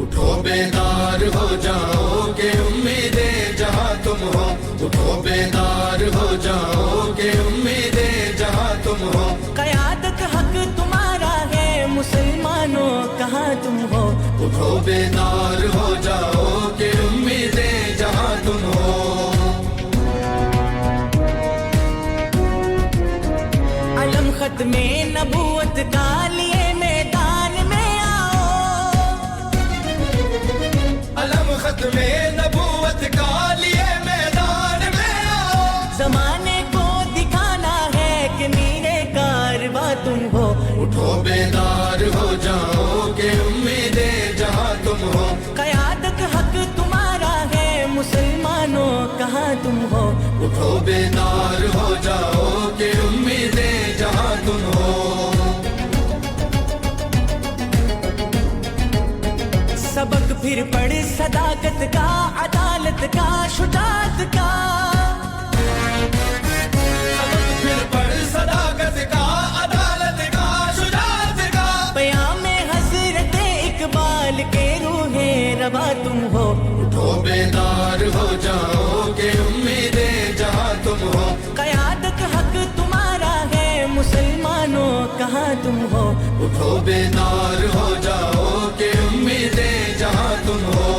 उठो बेदार हो जाओगे उम्मीदे जहाँ तुम हो। उठो बेदार हो जाओगे उम्मीदे जहाँ तुम हो। क़यादत हक तुम्हारा है मुसलमानों कहाँ तुम हो। उठो बेदार हो जाओगे उम्मीदे जहाँ तुम हो। अलम खत में नबूवत का लिए मैदान में आओ। अलम खत में नबूवत का लिए मैदान में आओ। जमाने को दिखाना है कि मीरे कारवां तुम हो। उठो बेदार हो जाओगे उम्मीदे जहाँ तुम हो। क़यादत हक तुम्हारा है मुसलमानों कहाँ तुम हो। उठो बेदार हो जाओगे उम्मीदे जहाँ तुम हो। सबक फिर पढ़ सदाकत का, अदालत का, शुजाअत का। सबक फिर पढ़ सदाकत का, अदालत का, शुजाअत का। क़यामे हज़रत इकबाल के रूहे रवा तुम हो। उठो बेदार हो जाओगे उम्मीदे जहाँ तुम हो। क़यादत हक तुम्हारा है मुसलमानों कहाँ तुम हो। उठो बेदार हो जाओगे उम्मीदे जहाँ तुम हो।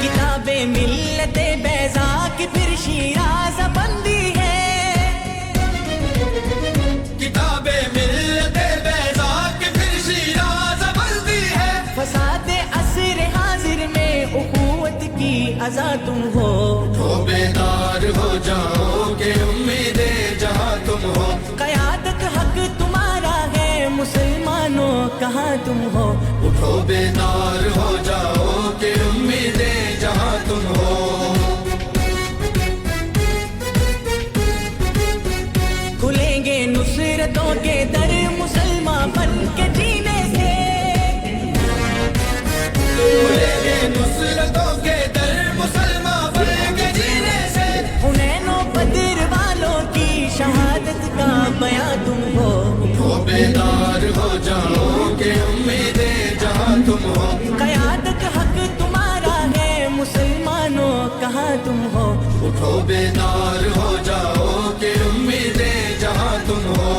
किताबे मिल्लते बैज़ा की फिर शिराज़ बंदी है। किताबे मिल्लते बैज़ा की फिर शिराज़ बंदी है। फसादे असर हाजिर में उखुवत की अज़ा तुम हो। उठो बेदार हो जाओगे उम्मीदे जहाँ तुम हो। क़यादत हक तुम्हारा है मुसलमानों कहाँ तुम हो। उठो बेदार हो जाओगे उम्मीदे जहाँ तुम हो। खुलेंगे नुसरतों के दर मुसलमान बन के जीने से। खुलेंगे नुसरतों के दर मुसलमान बन के जीने से। हुनैन और बदर वालों की शहादत का बयां तुम हो। उठो बेदार हो जाओगे उम्मीदे जहाँ तुम हो। क़यादत हक तुम्हारा है मुसलमानों कहाँ तुम हो। उठो बेदार हो जाओगे उम्मीदे जहाँ तुम हो।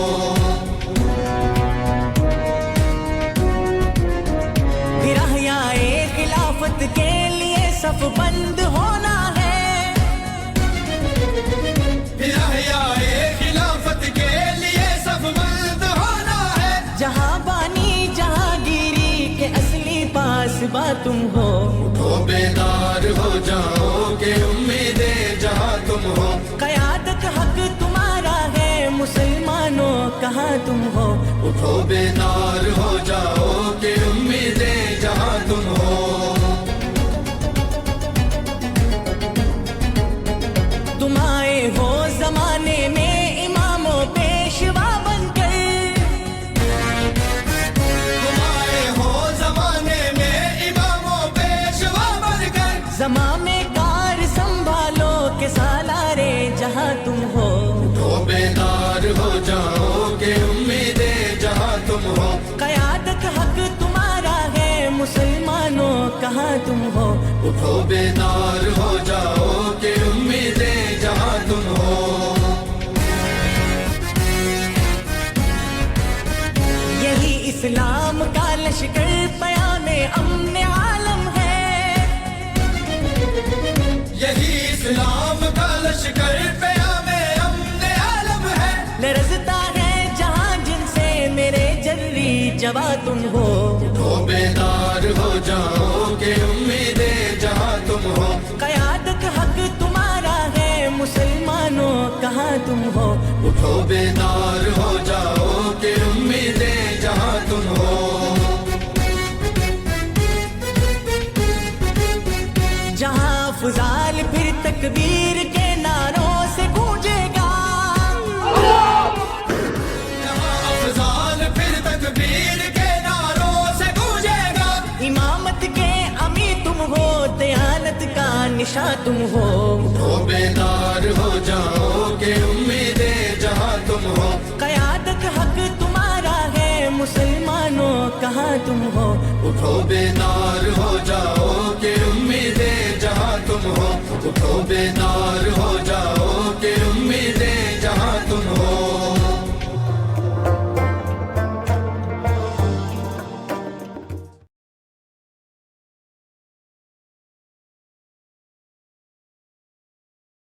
फिर अहयाए खिलाफत के लिए सफ बंद होना है। फिर अहयाए खिलाफत के लिए सब बंद होना है। जहाँ बानी जहांगीरी के असली पासबा तुम हो। उठो बेदार हो जाओगे उम्मीदे जहाँ तुम हो। क़यादत हक तुम्हारा है मुसलमानों कहाँ तुम हो। उठो बेदार हो जाओगे उम्मीदे जहाँ तुम हो। तुम आए हो जमाने में इमामों पेशवा बनकर। तुम आए हो जमाने में इमामों पेशवा बनकर। ज़माने कार संभालो के सालारे जहाँ तुम हो। उठो बेदार हो जाओगे उम्मीदे जहाँ तुम हो। क़यादत हक तुम्हारा है मुसलमानों कहाँ तुम हो। उठो बेदार हो जाओगे उम्मीदे जहाँ तुम हो। यही इस्लाम का लश्कर पयामे अमने आलम है। यही इस्लाम का लश्कर क़यामे अमने आलम है। लरज़ता है जहाँ जिनसे मेरे जर्री जवा तुम हो। उठो बेदार हो जाओगे उम्मीदे जहाँ तुम हो। क़यादत हक तुम्हारा है मुसलमानों कहाँ तुम हो। उठो बेदार हो जाओगे उम्मीदे जहाँ तुम हो। जहाँ अफ़ज़ाल फिर तकबीर के नारों से गूंजेगा। जहाँ अफ़ज़ाल फिर तकबीर के नारों से गूंजेगा। इमामत के अमी तुम हो, दयानत का निशा तुम हो। उठो बेदार हो जाओगे उम्मीद हो। उठो बेदार हो जाओ कि उम्मीदें जहां तुम हो, उठो बेदार हो जाओ